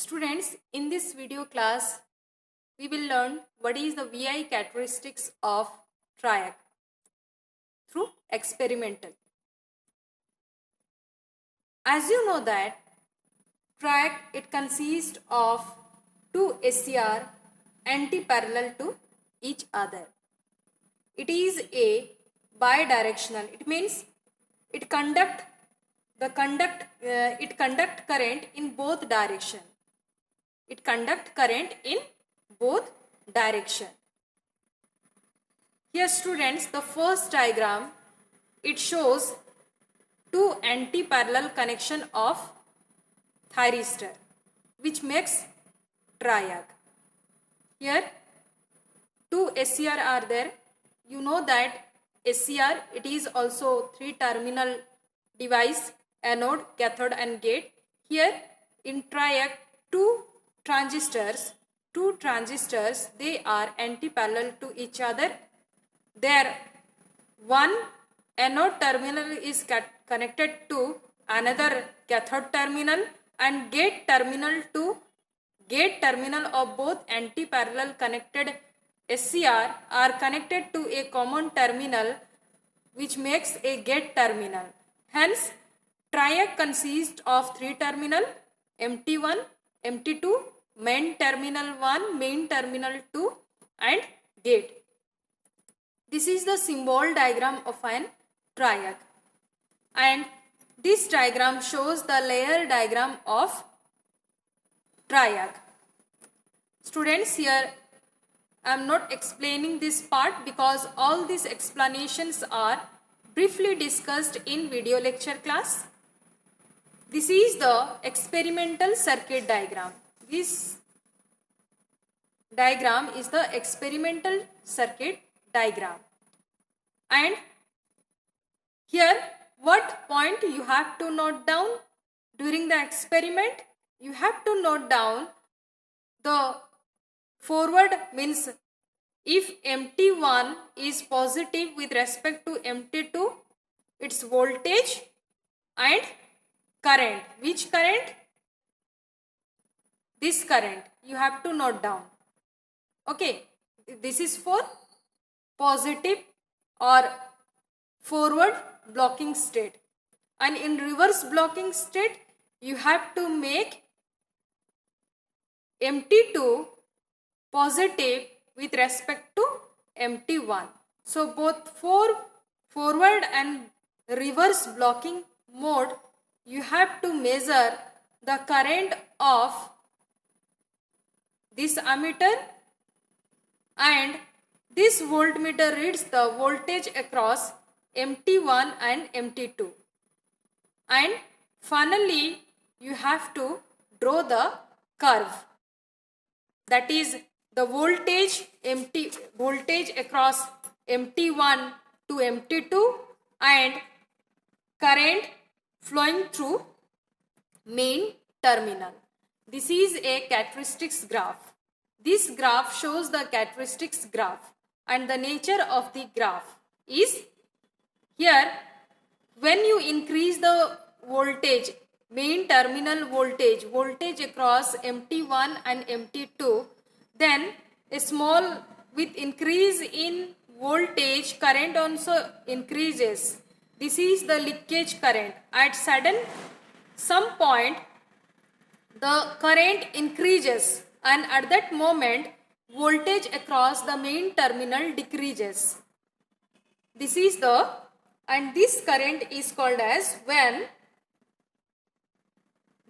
Students, in this video class, we will learn what is the VI characteristics of triac through experimental. As you know that triac, it consists of two SCR anti-parallel to each other. It is a bidirectional. It means it conduct current in both direction. It conduct current in both direction. Here students, the first diagram, it shows two anti-parallel connection of thyristor, which makes triac. Here two SCR are there. You know that SCR, it is also three terminal device, anode, cathode and gate. Here in triac, two transistors, they are anti-parallel to each other. There one anode terminal is connected to another cathode terminal, and gate terminal of both anti-parallel connected SCR are connected to a common terminal, which makes a gate terminal. Hence, triac consists of three terminal, MT1, MT2, main terminal 1, main terminal 2 and gate. This is the symbol diagram of an triac, and this diagram shows the layer diagram of triac. Students, here I am not explaining this part because all these explanations are briefly discussed in video lecture class. This is the experimental circuit diagram. This diagram is the experimental circuit diagram. And here what point you have to note down during the experiment? You have to note down the forward, means if MT1 is positive with respect to MT2, its voltage and current. Which current? This current you have to note down. Okay, this is for positive or forward blocking state, and in reverse blocking state you have to make MT2 positive with respect to MT1. So both for forward and reverse blocking mode, you have to measure the current of this ammeter, and this voltmeter reads the voltage across MT1 and MT2. And finally, you have to draw the curve. That is the voltage across MT1 to MT2 and current flowing through main terminal. This is a characteristics graph. This graph shows the characteristics graph, and the nature of the graph is here when you increase the voltage, main terminal voltage across MT1 and MT2, then a small, with increase in voltage, current also increases. This is the leakage current. At some point the current increases, and at that moment voltage across the main terminal decreases. This is the, and this current is called as, when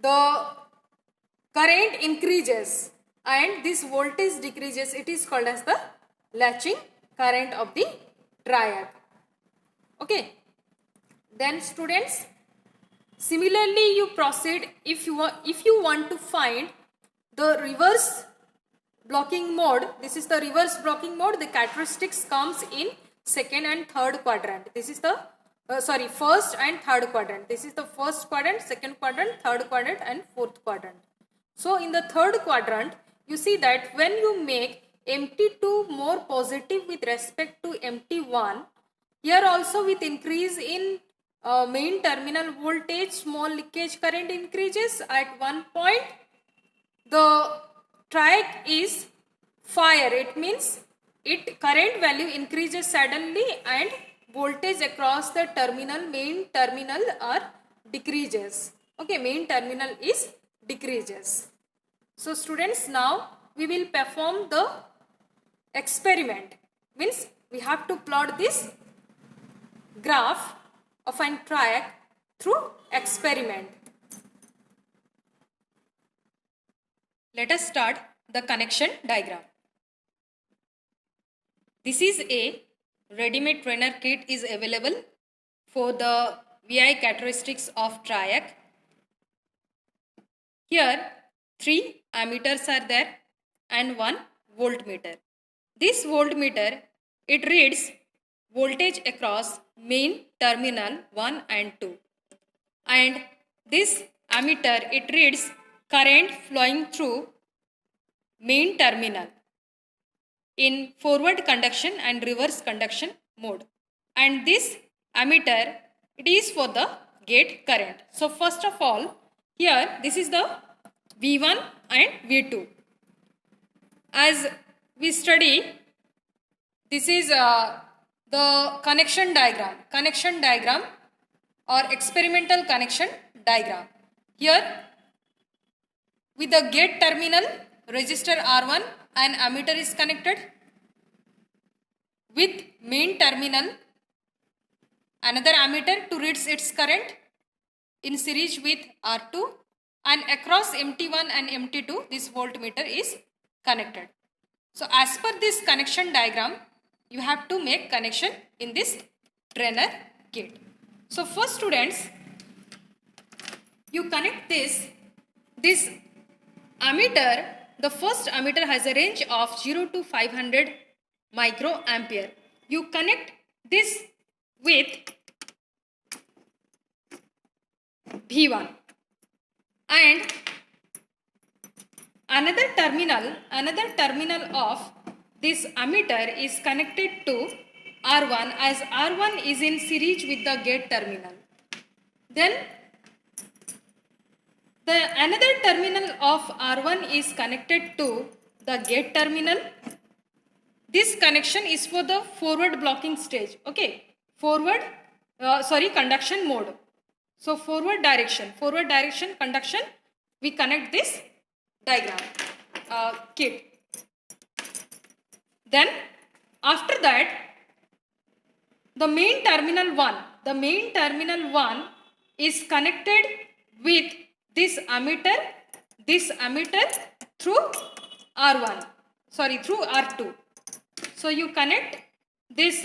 the current increases and this voltage decreases, it is called as the latching current of the triac. Okay. Then students, similarly you proceed if you want to find the reverse blocking mode. This is the reverse blocking mode. The characteristics comes in second and third quadrant. This is the first and third quadrant. This is the first quadrant, second quadrant, third quadrant and fourth quadrant. So in the third quadrant, you see that when you make MT2 more positive with respect to MT1, here also with increase in main terminal voltage, small leakage current increases. At one point, the triac is fire, it means it current value increases suddenly and voltage across the main terminal or decreases. Okay, main terminal is decreases. So students, now we will perform the experiment. Means we have to plot this graph of an triac through experiment. Let us start the connection diagram. This is a ready-made trainer kit is available for the VI characteristics of triac. Here 3 ammeters are there and 1 voltmeter. This voltmeter, it reads voltage across main terminal 1 and 2, and this ammeter, it reads current flowing through main terminal in forward conduction and reverse conduction mode, and this ammeter, it is for the gate current. So first of all, here this is the V1 and V2. As we study, this is the connection diagram or experimental connection diagram. Here with the gate terminal, resistor R1 and ammeter is connected. With main terminal, another ammeter to read its current in series with R2, and across MT1 and MT2 this voltmeter is connected. So as per this connection diagram, you have to make connection in this trainer kit. So first students, you connect this ammeter. The first ammeter has a range of 0 to 500 microampere. You connect this with V1, and another terminal of this ammeter is connected to R1, as R1 is in series with the gate terminal. Then the another terminal of R1 is connected to the gate terminal. This connection is for the forward blocking stage. Okay, conduction mode. So forward direction conduction, we connect this diagram kit. Then after that, the main terminal 1 is connected with this ammeter through R2. So you connect this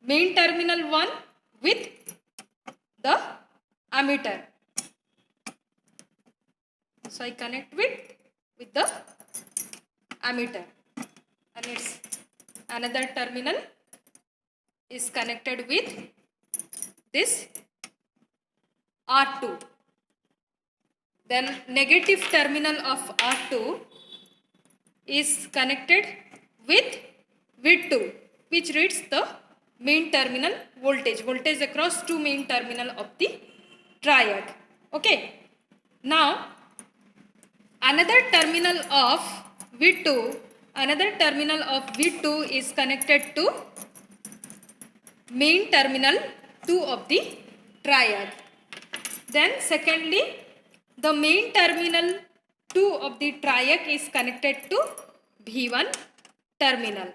main terminal 1 with the ammeter. So I connect with the ammeter, and its another terminal is connected with this R2. Then negative terminal of R2 is connected with V2, which reads the main terminal voltage across two main terminal of the triac. Okay. Now another terminal of V2 is connected to main terminal 2 of the triac. Then secondly, the main terminal 2 of the triac is connected to V1 terminal.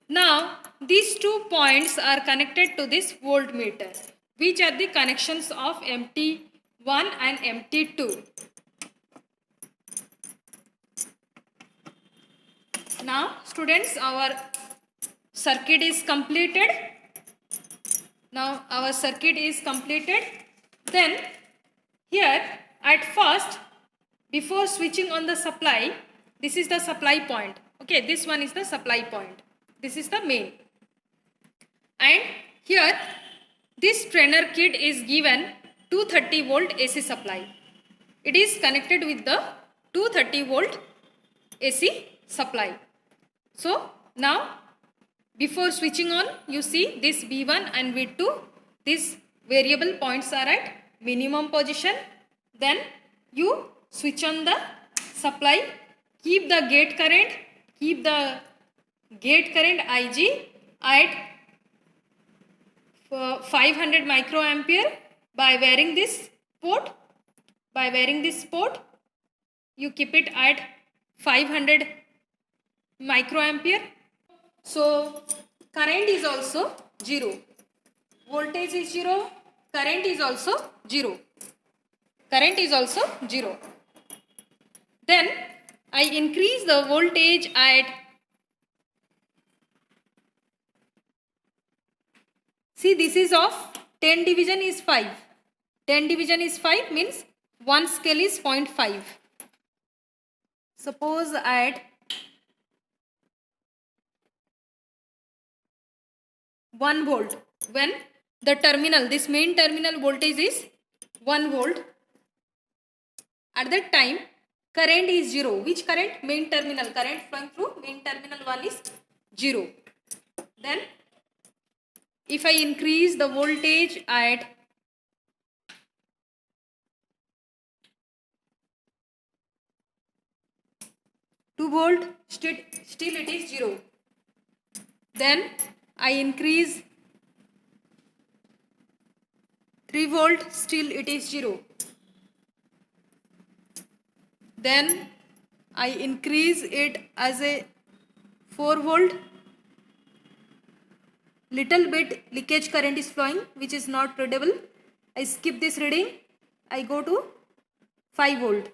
Now these 2 points are connected to this voltmeter, which are the connections of MT1 and MT2. Now students, our circuit is completed. Then here at first, before switching on the supply, this is the supply point. Okay, this one is the supply point. This is the main. And here this trainer kit is given 230 volt AC supply. It is connected with the 230 volt AC supply. So now before switching on, you see this V1 and V2, these variable points are at minimum position. Then you switch on the supply keep the gate current Ig at 500 microampere by wearing this port. You keep it at 500 microampere. So current is also 0. Voltage is 0. Current is also 0. Then I increase the voltage at, see, this is of 10 division is 5. 10 division is 5 means 1 scale is 0.5. Suppose at 1 volt, when the terminal, this main terminal voltage is 1 volt, at that time current is 0. Which current? Main terminal current flowing through main terminal 1 is 0. Then if I increase the voltage at 2 volt, still it is 0. Then I increase 3 volt, still it is 0. Then I increase it as a 4 volt. Little bit leakage current is flowing, which is not readable. I skip this reading. I go to 5 volt.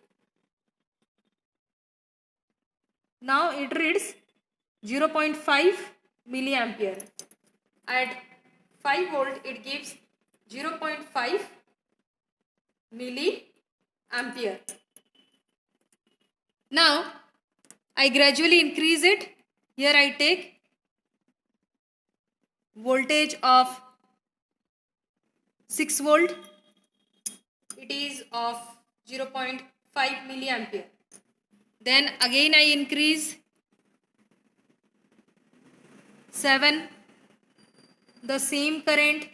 Now it reads 0.5 milliampere. At 5 volt it gives 0.5 milliampere. Now I gradually increase it. Here I take voltage of 6 volt. It is of 0.5 milliampere. Then again I increase 7. The same current,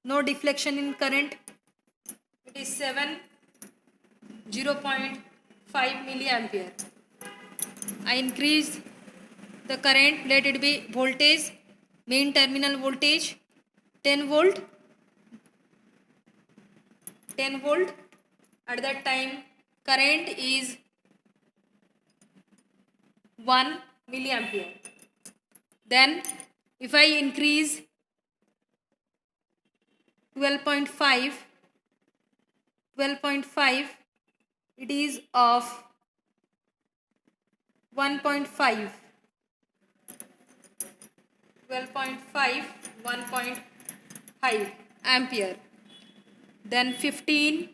no deflection in current. It is 7, 0.5 milliampere. I increase the current, let it be voltage, main terminal voltage 10 volt. 10 volt. At that time current is 1 milliampere. Then if I increase 12.5, it is of 1.5. 12.5, 1.5 ampere. Then 15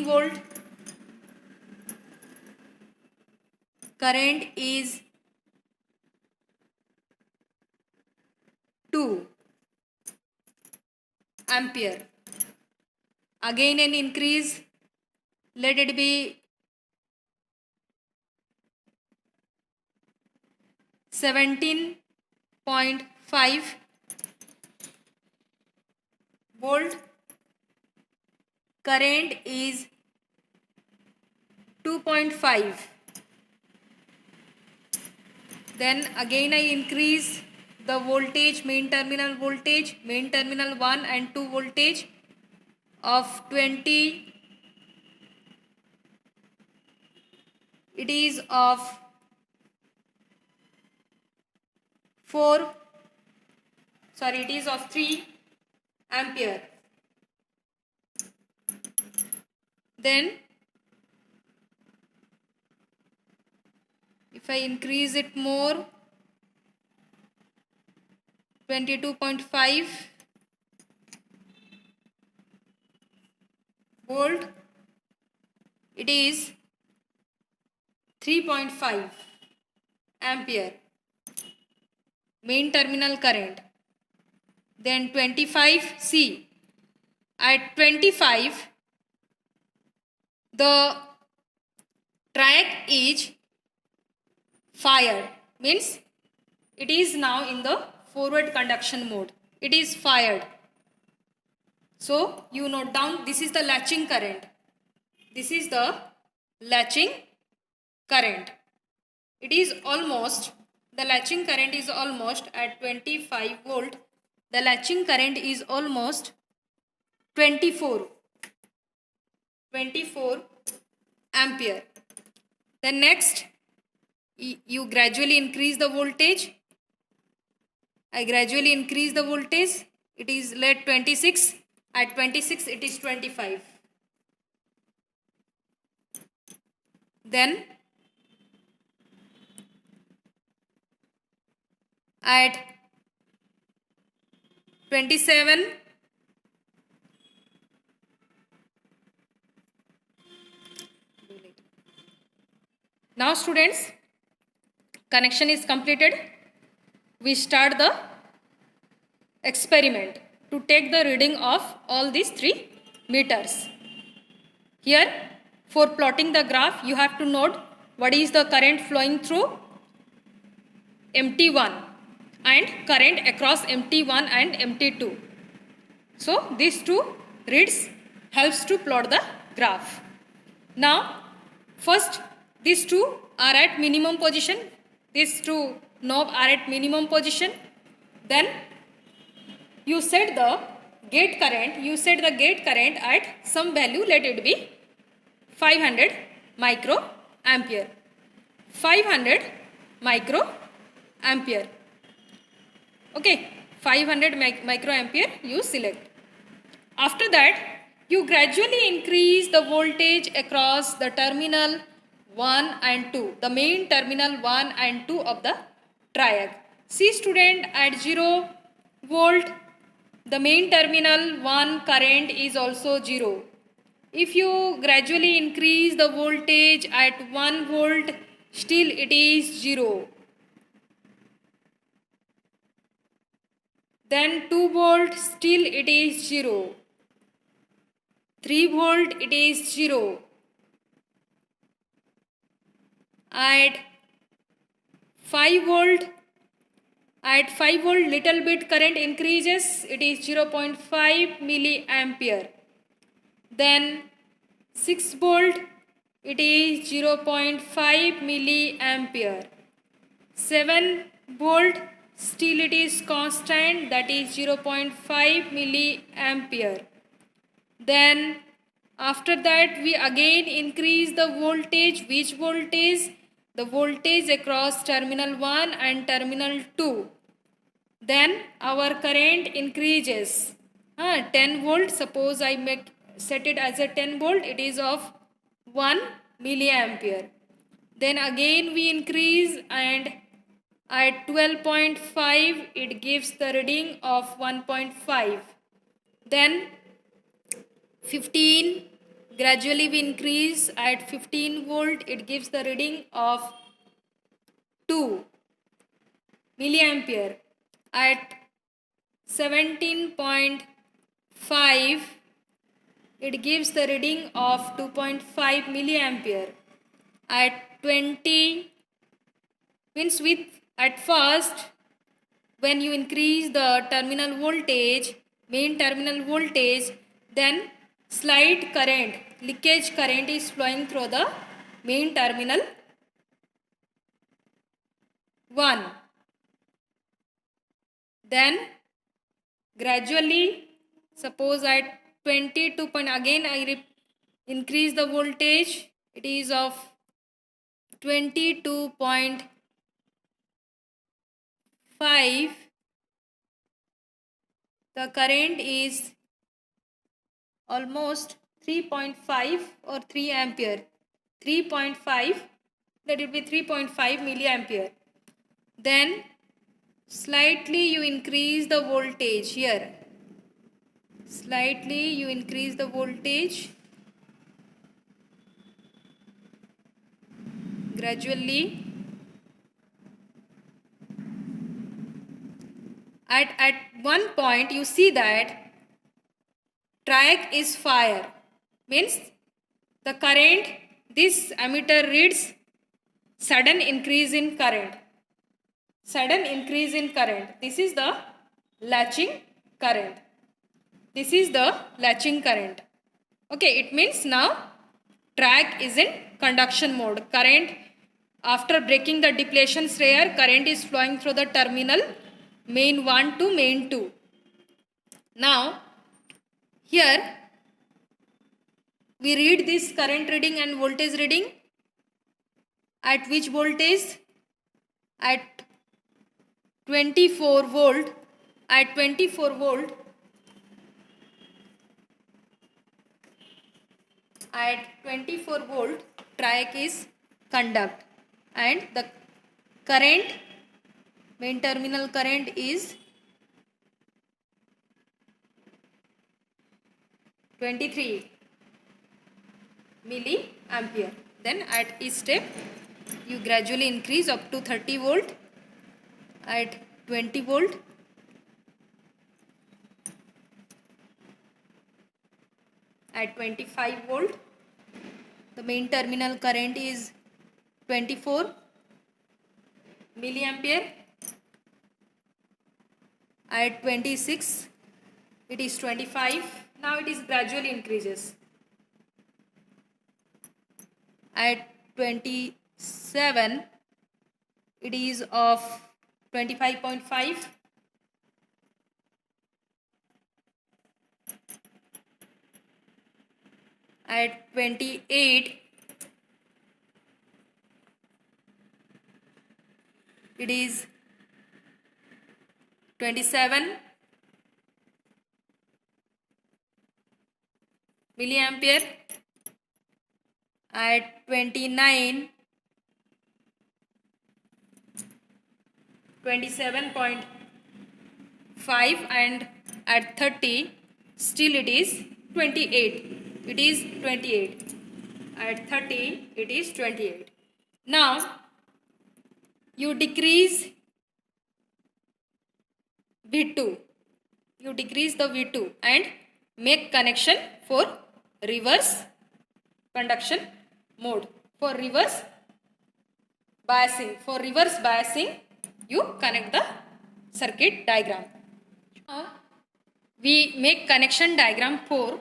volt. Current is 2 ampere. Again an increase, let it be 17.5 volt. Current is 2.5. Then again I increase the voltage, main terminal 1 and 2 voltage of 20. It is of 3 ampere. Then if I increase it more, 22.5 volt, it is 3.5 ampere main terminal current. Then 25, see, at 25 the track is fired, means it is now in the forward conduction mode. It is fired. So you note down, this is the latching current. This is the latching current. It is almost, the latching current is almost at 25 volt. The latching current is almost 24 ampere. Then next, you gradually increase the voltage. I gradually increase the voltage. It is let 26. At 26 it is 25. Then at 27, now students, connection is completed. We start the experiment to take the reading of all these 3 meters. Here, for plotting the graph, you have to note what is the current flowing through MT1 and current across MT1 and MT2. So, these 2 reads helps to plot the graph. Now, first these 2 are at minimum position. These 2 knobs are at minimum position. Then you set the gate current. You set the gate current at some value. Let it be 500 microampere. 500 microampere. Okay, 500 microampere you select. After that, you gradually increase the voltage across the terminal 1 and 2, the main terminal 1 and 2 of the triac. See student, at 0 volt, the main terminal 1 current is also 0. If you gradually increase the voltage at 1 volt, still it is 0. Then 2 volt, still it is 0. 3 volt, it is 0. At 5 volt, little bit current increases, it is 0.5 milliampere. Then 6 volt, it is 0.5 milliampere. 7 volt, still it is constant, that is 0.5 milliampere. Then after that we again increase the voltage. Which voltage? The voltage across terminal 1 and terminal 2. Then our current increases. 10 volt, suppose I set it as a 10 volt, it is of 1 milliampere. Then again we increase, and at 12.5 it gives the reading of 1.5. Then 15, gradually we increase, at 15 volt it gives the reading of 2 milliampere. At 17.5 it gives the reading of 2.5 milliampere. At 20 means at first when you increase the terminal voltage, main terminal voltage, then slight current, leakage current is flowing through the main terminal 1. Then gradually, suppose at 22 point, again I increase the voltage, it is of 22.5. The current is almost 3.5 or 3 ampere. 3.5, let it be 3.5 milliampere. Then slightly you increase the voltage here. Slightly you increase the voltage. Gradually. At one point you see that triac is fire, means the current, this ammeter reads sudden increase in current. Sudden increase in current. This is the latching current. This is the latching current. Okay, it means now track is in conduction mode. Current, after breaking the depletion layer, current is flowing through the terminal main 1 to main 2. Now here we read this current reading and voltage reading. At which voltage? At 24 volt. At 24 volt, at 24 volt track is conduct, and the current, main terminal current is 23 milliampere. Then at each step you gradually increase up to 30 volt, at 20 volt, at 25 volt the main terminal current is 24 milliampere, at 26 it is 25. Now it is gradually increases. At 27 it is of 25.5. At 28 it is 27 milliampere. At 29 27.5, and at 30 still it is 28. It is 28. At 30 it is 28. Now you decrease V2. You decrease the V2 and make connection for reverse conduction mode. For reverse biasing. For reverse biasing you connect the circuit diagram. Now we make connection diagram for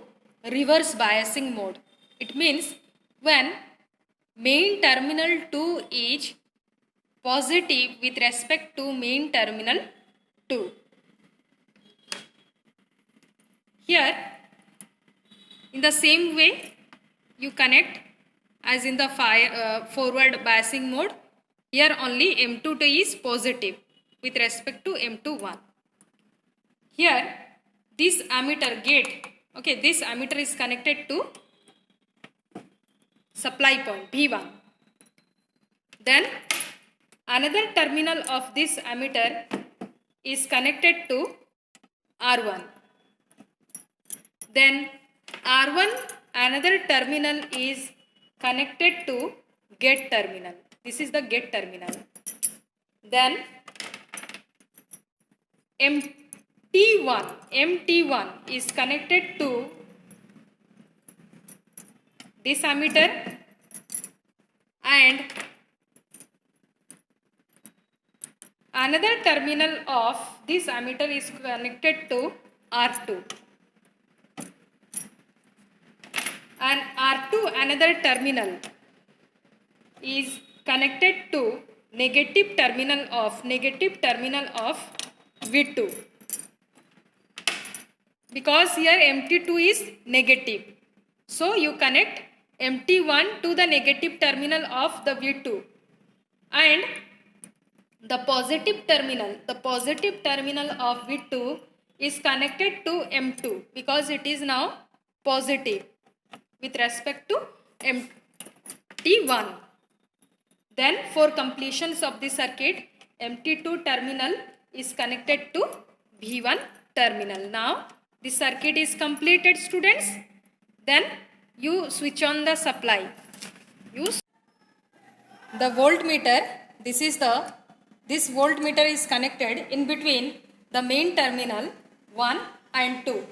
reverse biasing mode. It means when main terminal 2 is positive with respect to main terminal 2. Here in the same way you connect as in the forward biasing mode. Here only M22 is positive with respect to M21. Here this ammeter gate, okay, this ammeter is connected to supply point V1. Then another terminal of this ammeter is connected to R1. Then R1 another terminal is connected to gate terminal. This is the gate terminal. Then MT1 is connected to this ammeter, and another terminal of this ammeter is connected to R2, and R2 another terminal is connected to negative terminal of V2, because here MT2 is negative. So you connect MT1 to the negative terminal of the V2, and the positive terminal of V2 is connected to M2 because it is now positive with respect to MT1. Then for completions of the circuit, MT2 terminal is connected to V1 terminal. Now this circuit is completed, students. Then you switch on the supply. Use the voltmeter. This voltmeter is connected in between the main terminal 1 and 2.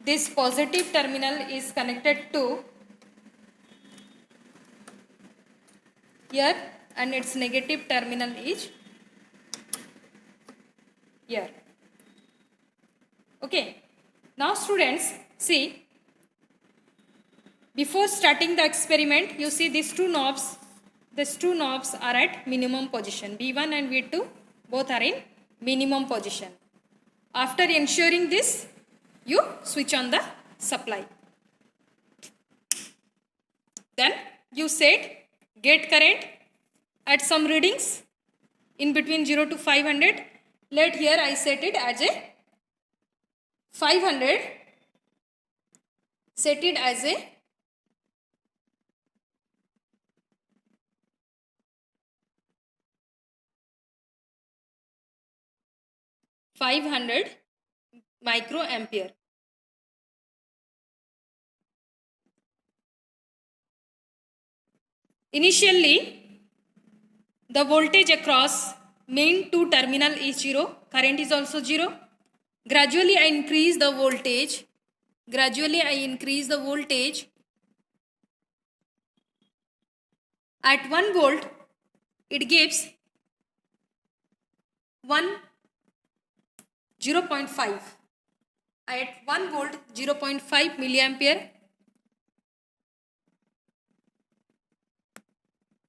This positive terminal is connected to here, and its negative terminal is here. Okay. Now students, see, Before starting the experiment, you see these two knobs are at minimum position. V1 and V2 both are in minimum position. After ensuring this, you switch on the supply. Then you set gate current at some readings in between 0 to 500. Let here I set it as a 500. Set it as a 500 microampere. Initially, the voltage across main two terminal is 0. Current is also 0. Gradually, I increase the voltage. At 1 volt, it gives 0.5. At 1 volt, 0.5 milliampere.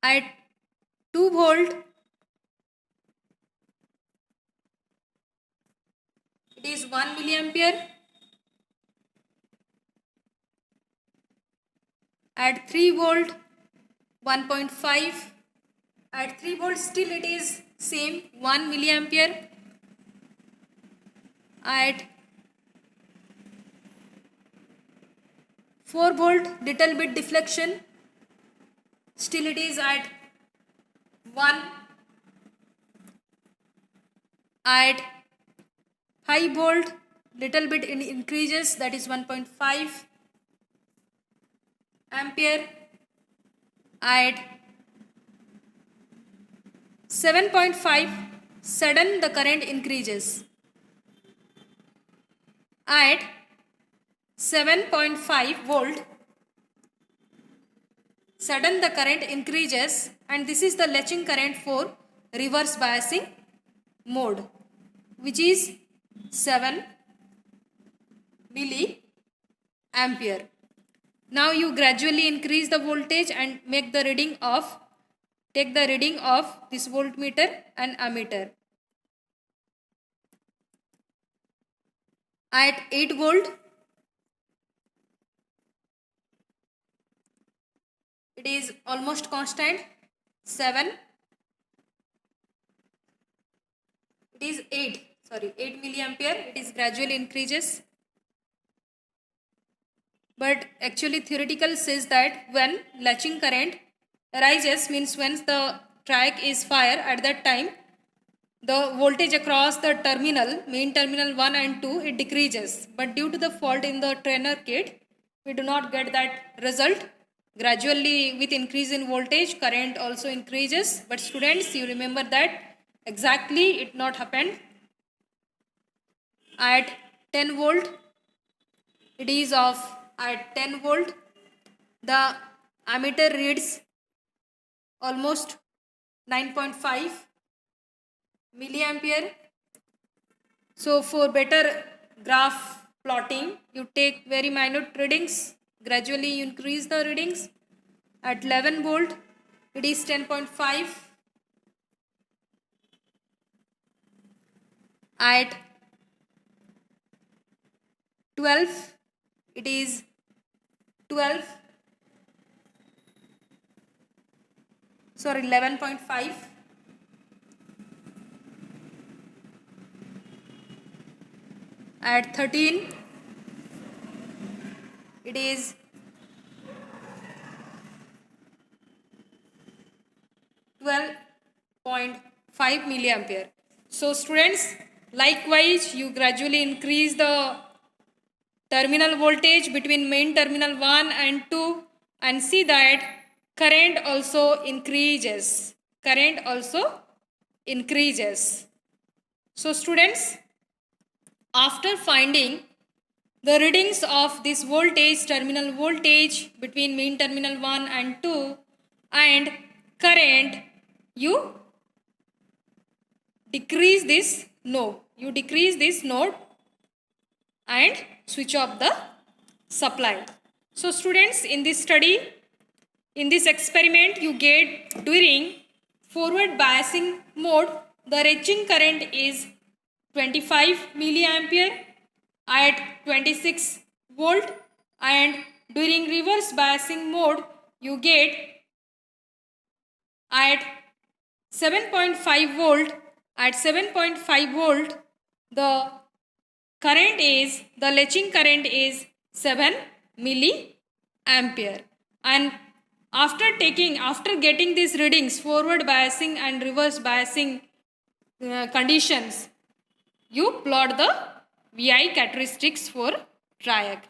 At 2 volt, it is 1 milliampere. At 3 volt, 1.5. At 3 volt, still it is same 1 milliampere. At 4 volt, little bit deflection, still it is at 1. At high volt, little bit increases, that is 1.5 ampere. At 7.5, sudden the current increases. At 7.5 volt, sudden the current increases, and this is the latching current for reverse biasing mode, which is 7 milliampere. Now you gradually increase the voltage and take the reading of this voltmeter and ammeter. At 8 volt, it is almost constant, 7. It is 8 milliampere. It is gradually increases. But actually theoretical says that when latching current arises, means when the track is fired, at that time the voltage across the main terminal 1 and 2, it decreases. But due to the fault in the trainer kit, we do not get that result. Gradually with increase in voltage, current also increases. But students, you remember that exactly it not happened. At 10 volt, it is off. At 10 volt, the ammeter reads almost 9.5 milliampere. So for better graph plotting, you take very minute readings. Gradually you increase the readings. At 11 volt, it is 10.5. At 12, it is 11.5. At 13, it is 12.5 milliampere. So students, likewise you gradually increase the terminal voltage between main terminal 1 and 2 and see that current also increases. So students, after finding the readings of this voltage, terminal voltage between main terminal 1 and 2 and current, you decrease this node. And switch off the supply. So students, in this study, in this experiment, you get during forward biasing mode, the reaching current is 25 milliampere at 26 volt, and during reverse biasing mode, you get at 7.5 volt. At 7.5 volt, the latching current is 7 milliampere. And after getting these readings, forward biasing and reverse biasing conditions, you plot the VI characteristics for triac.